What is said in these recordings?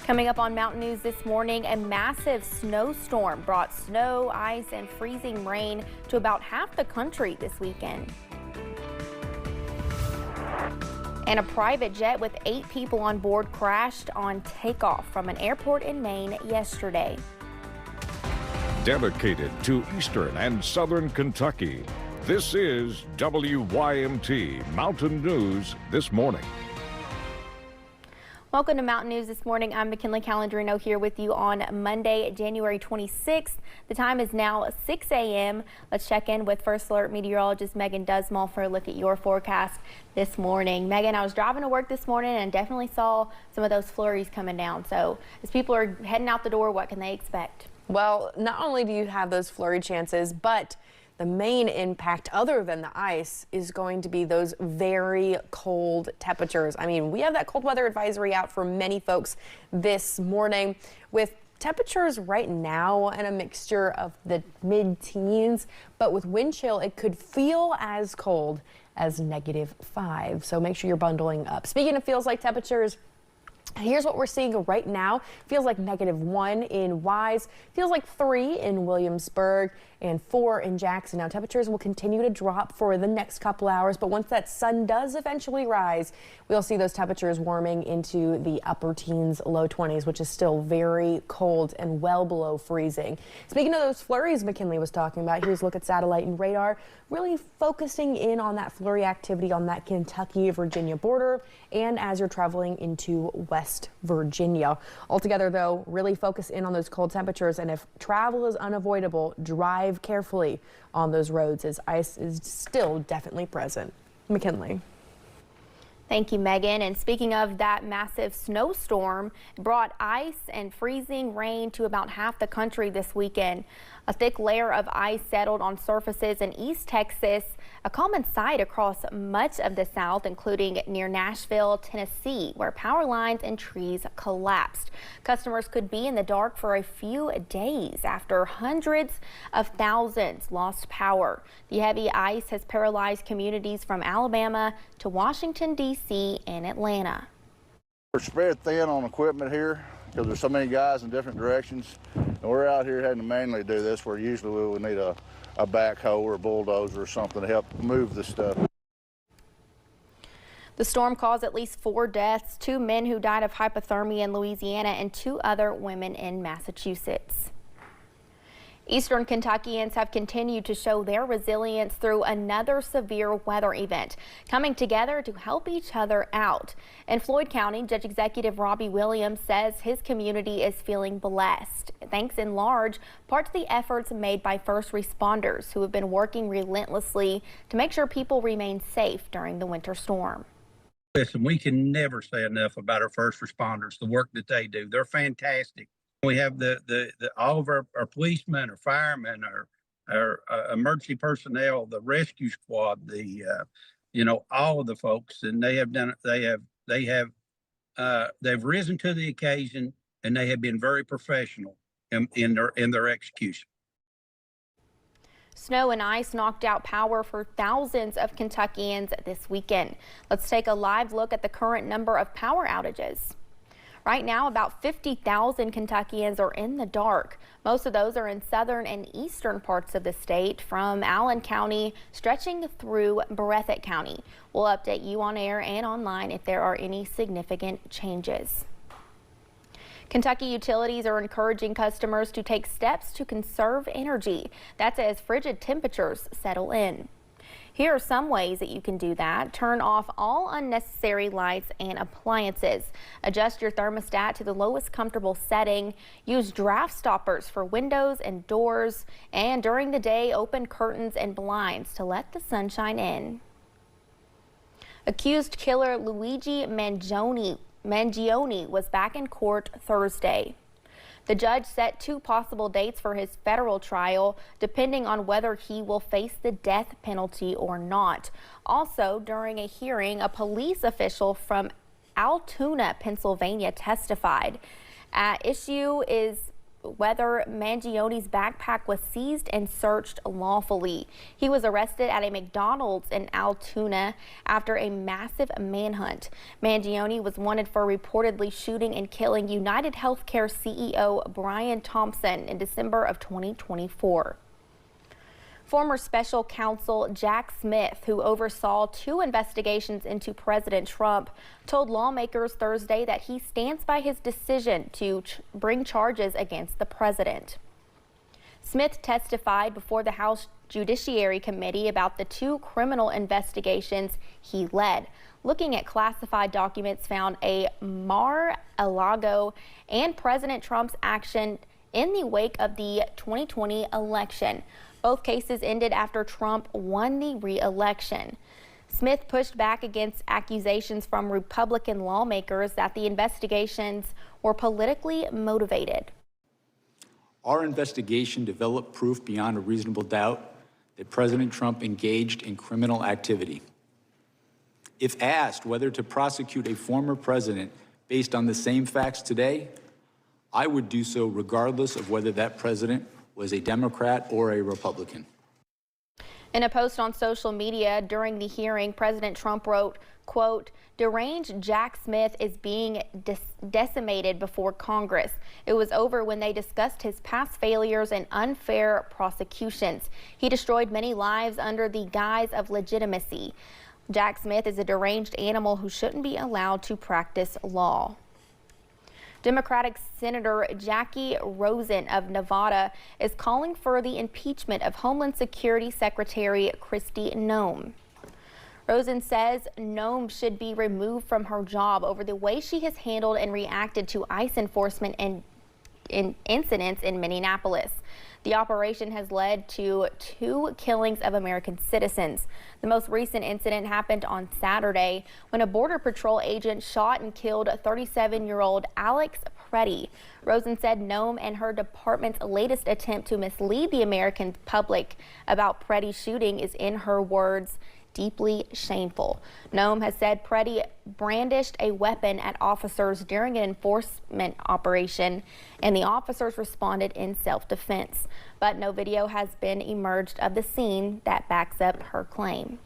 Coming up on Mountain News this morning, a massive snowstorm brought snow, ice, and freezing rain to about half the country this weekend. And a private jet with 8 people on board crashed on takeoff from an airport in Maine yesterday. Dedicated to Eastern and Southern Kentucky, this is WYMT Mountain News This Morning. Welcome to Mountain News This Morning. I'm McKinley Calandrino here with you on Monday, January 26th. The time is now 6 a.m. Let's check in with First Alert meteorologist Megan Dusmall for a look at your forecast this morning. Megan, I was driving to work this morning and definitely saw some of those flurries coming down. So as people are heading out the door, what can they expect? Well, not only do you have those flurry chances, but the main impact other than the ice is going to be those very cold temperatures. I mean, we have that cold weather advisory out for many folks this morning with temperatures right now and a mixture of the mid-teens, but with wind chill, it could feel as cold as -5. So make sure you're bundling up. Speaking of feels like temperatures, here's what we're seeing right now. Feels like -1 in Wise, feels like 3 in Williamsburg, and 4 in Jackson. Now temperatures will continue to drop for the next couple hours, but once that sun does eventually rise, we'll see those temperatures warming into the upper teens, low 20s, which is still very cold and well below freezing. Speaking of those flurries McKinley was talking about, here's a look at satellite and radar, really focusing in on that flurry activity on that Kentucky-Virginia border and as you're traveling into West Virginia. Altogether, though, really focus in on those cold temperatures, and if travel is unavoidable, drive carefully on those roads as ice is still definitely present. McKinley. Thank you, Megan. And speaking of that massive snowstorm, it brought ice and freezing rain to about half the country this weekend. A thick layer of ice settled on surfaces in East Texas, a common sight across much of the South, including near Nashville, Tennessee, where power lines and trees collapsed. Customers could be in the dark for a few days after hundreds of thousands lost power. The heavy ice has paralyzed communities from Alabama to Washington, D.C. and Atlanta. We're spread thin on equipment here because there's so many guys in different directions. And we're out here having to manually do this, where usually we would need a backhoe or a bulldozer or something to help move the stuff. The storm caused at least 4 deaths, 2 men who died of hypothermia in Louisiana and 2 other women in Massachusetts. Eastern Kentuckians have continued to show their resilience through another severe weather event, coming together to help each other out. In Floyd County, Judge Executive Robbie Williams says his community is feeling blessed, thanks in large part to the efforts made by first responders who have been working relentlessly to make sure people remain safe during the winter storm. Listen, we can never say enough about our first responders, the work that they do. They're fantastic. We have all of our policemen, our firemen, our emergency personnel, the rescue squad, all of the folks, and they have done it. They've risen to the occasion, and they have been very professional in their execution. Snow and ice knocked out power for thousands of Kentuckians this weekend. Let's take a live look at the current number of power outages. Right now, about 50,000 Kentuckians are in the dark. Most of those are in southern and eastern parts of the state, from Allen County stretching through Breathitt County. We'll update you on air and online if there are any significant changes. Kentucky utilities are encouraging customers to take steps to conserve energy. That's as frigid temperatures settle in. Here are some ways that you can do that. Turn off all unnecessary lights and appliances. Adjust your thermostat to the lowest comfortable setting. Use draft stoppers for windows and doors. And during the day, open curtains and blinds to let the sunshine in. Accused killer Luigi Mangione was back in court Thursday. The judge set 2 possible dates for his federal trial, depending on whether he will face the death penalty or not. Also, during a hearing, a police official from Altoona, Pennsylvania, testified. At issue is whether Mangione's backpack was seized and searched lawfully. He was arrested at a McDonald's in Altoona after a massive manhunt. Mangione was wanted for reportedly shooting and killing United Healthcare CEO Brian Thompson in December of 2024. Former special counsel Jack Smith, who oversaw 2 investigations into President Trump, told lawmakers Thursday that he stands by his decision to bring charges against the president. Smith testified before the House Judiciary Committee about the 2 criminal investigations he led, looking at classified documents found at Mar-a-Lago and President Trump's action in the wake of the 2020 election. Both cases ended after Trump won the re-election. Smith pushed back against accusations from Republican lawmakers that the investigations were politically motivated. Our investigation developed proof beyond a reasonable doubt that President Trump engaged in criminal activity. If asked whether to prosecute a former president based on the same facts today, I would do so regardless of whether that president was a Democrat or a Republican. In a post on social media during the hearing, President Trump wrote, quote, "Deranged Jack Smith is being decimated before Congress. It was over when they discussed his past failures and unfair prosecutions. He destroyed many lives under the guise of legitimacy. Jack Smith is a deranged animal who shouldn't be allowed to practice law." Democratic Senator Jackie Rosen of Nevada is calling for the impeachment of Homeland Security Secretary Kristi Noem. Rosen says Noem should be removed from her job over the way she has handled and reacted to ICE enforcement and incidents in Minneapolis. The operation has led to 2 killings of American citizens. The most recent incident happened on Saturday when a Border Patrol agent shot and killed 37-year-old Alex Preddy. Rosen said Noem and her department's latest attempt to mislead the American public about Preddy's shooting is, in her words, deeply shameful. Noem has said Preddy brandished a weapon at officers during an enforcement operation, and the officers responded in self-defense. But no video has been emerged of the scene that backs up her claim.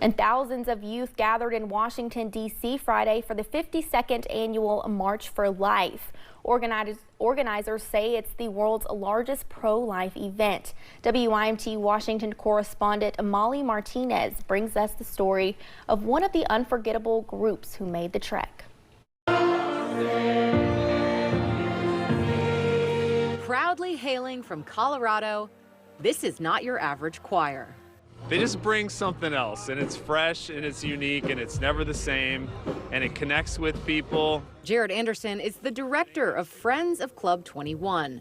And thousands of youth gathered in Washington, D.C. Friday for the 52nd annual March for Life. Organizers say it's the world's largest pro-life event. WYMT Washington correspondent Molly Martinez brings us the story of one of the unforgettable groups who made the trek. Proudly hailing from Colorado, this is not your average choir. They just bring something else, and it's fresh and it's unique and it's never the same, and it connects with people. Jared Anderson is the director of Friends of Club 21,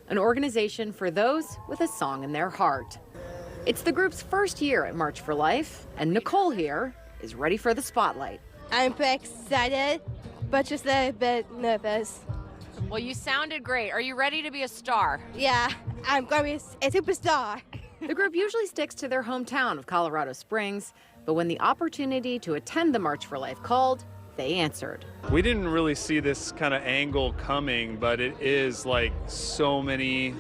an organization for those with a song in their heart. It's the group's first year at March for Life, and Nicole here is ready for the spotlight. I'm excited, but just a bit nervous. Well, you sounded great. Are you ready to be a star? Yeah, I'm going to be a superstar. The group usually sticks to their hometown of Colorado Springs, but when the opportunity to attend the March for Life called, they answered. We didn't really see this kind of angle coming, but it is like so many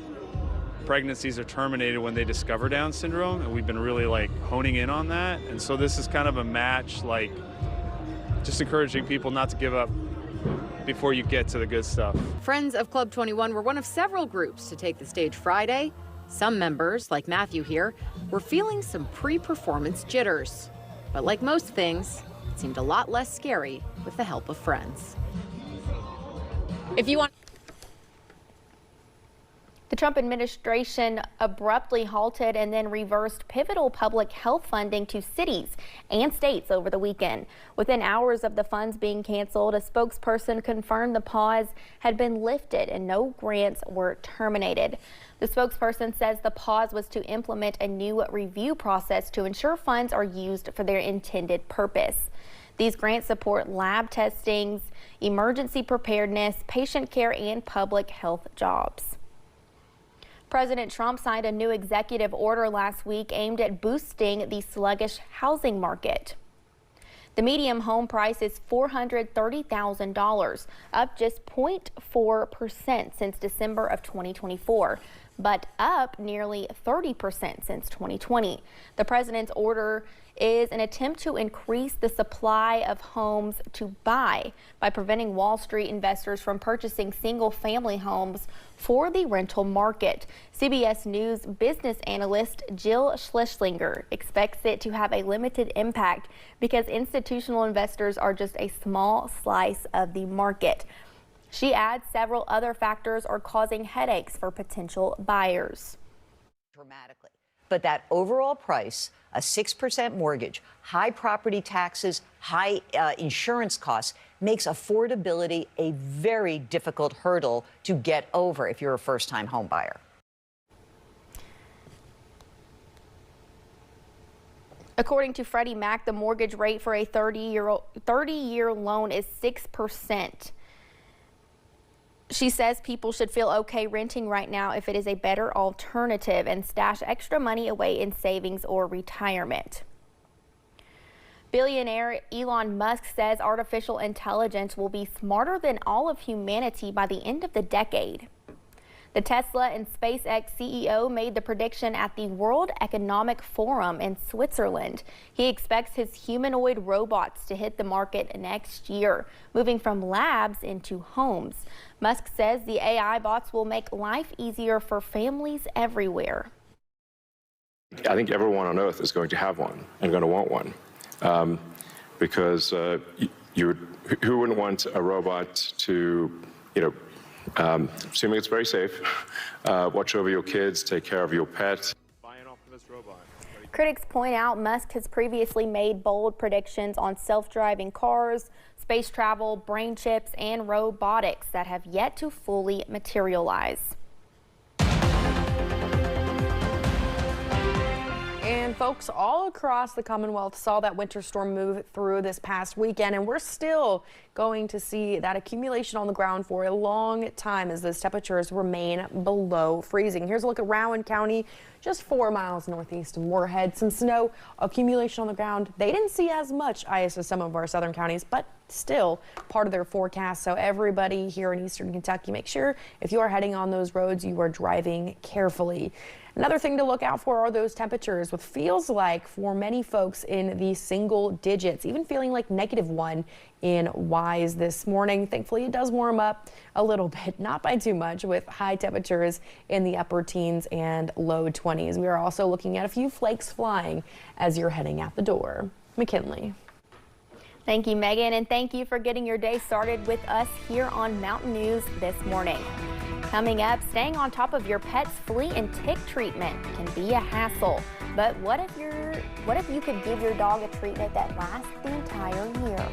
pregnancies are terminated when they discover Down syndrome, and we've been really like honing in on that. And so this is kind of a match, like just encouraging people not to give up before you get to the good stuff. Friends of Club 21 were one of several groups to take the stage Friday. Some members, like Matthew here, were feeling some pre-performance jitters. But like most things, it seemed a lot less scary with the help of friends. If you want. The Trump administration abruptly halted and then reversed pivotal public health funding to cities and states over the weekend. Within hours of the funds being canceled, a spokesperson confirmed the pause had been lifted and no grants were terminated. The spokesperson says the pause was to implement a new review process to ensure funds are used for their intended purpose. These grants support lab testings, emergency preparedness, patient care, and public health jobs. President Trump signed a new executive order last week aimed at boosting the sluggish housing market. The median home price is $430,000, up just 0.4% since December of 2024, but up nearly 30% since 2020. The president's order is an attempt to increase the supply of homes to buy by preventing Wall Street investors from purchasing single-family homes for the rental market. CBS News business analyst Jill Schlesinger expects it to have a limited impact because institutional investors are just a small slice of the market. She adds several other factors are causing headaches for potential buyers. Dramatically. But that overall price, a 6% mortgage, high property taxes, high insurance costs, makes affordability a very difficult hurdle to get over if you're a first-time home buyer. According to Freddie Mac, the mortgage rate for a 30-year loan is 6%. She says people should feel okay renting right now if it is a better alternative and stash extra money away in savings or retirement. Billionaire Elon Musk says artificial intelligence will be smarter than all of humanity by the end of the decade. The Tesla and SpaceX CEO made the prediction at the World Economic Forum in Switzerland. He expects his humanoid robots to hit the market next year, moving from labs into homes. Musk says the AI bots will make life easier for families everywhere. I think everyone on Earth is going to have one and going to want one, because who wouldn't want a robot to, assuming it's very safe, watch over your kids, take care of your pet. Critics point out Musk has previously made bold predictions on self-driving cars, space travel, brain chips, and robotics that have yet to fully materialize. And folks all across the Commonwealth saw that winter storm move through this past weekend, and we're still going to see that accumulation on the ground for a long time as those temperatures remain below freezing. Here's a look at Rowan County, just 4 miles northeast of Moorhead. Some snow accumulation on the ground. They didn't see as much ice as some of our southern counties, but still part of their forecast. So everybody here in eastern Kentucky, make sure if you are heading on those roads, you are driving carefully. Another thing to look out for are those temperatures, what feels like for many folks in the single digits, even feeling like -1 in Wise this morning. Thankfully, it does warm up a little bit, not by too much, with high temperatures in the upper teens and low 20s. We are also looking at a few flakes flying as you're heading out the door. McKinley. Thank you, Megan, and thank you for getting your day started with us here on Mountain News this morning. Coming up, staying on top of your pet's flea and tick treatment can be a hassle. But what if you could give your dog a treatment that lasts the entire year?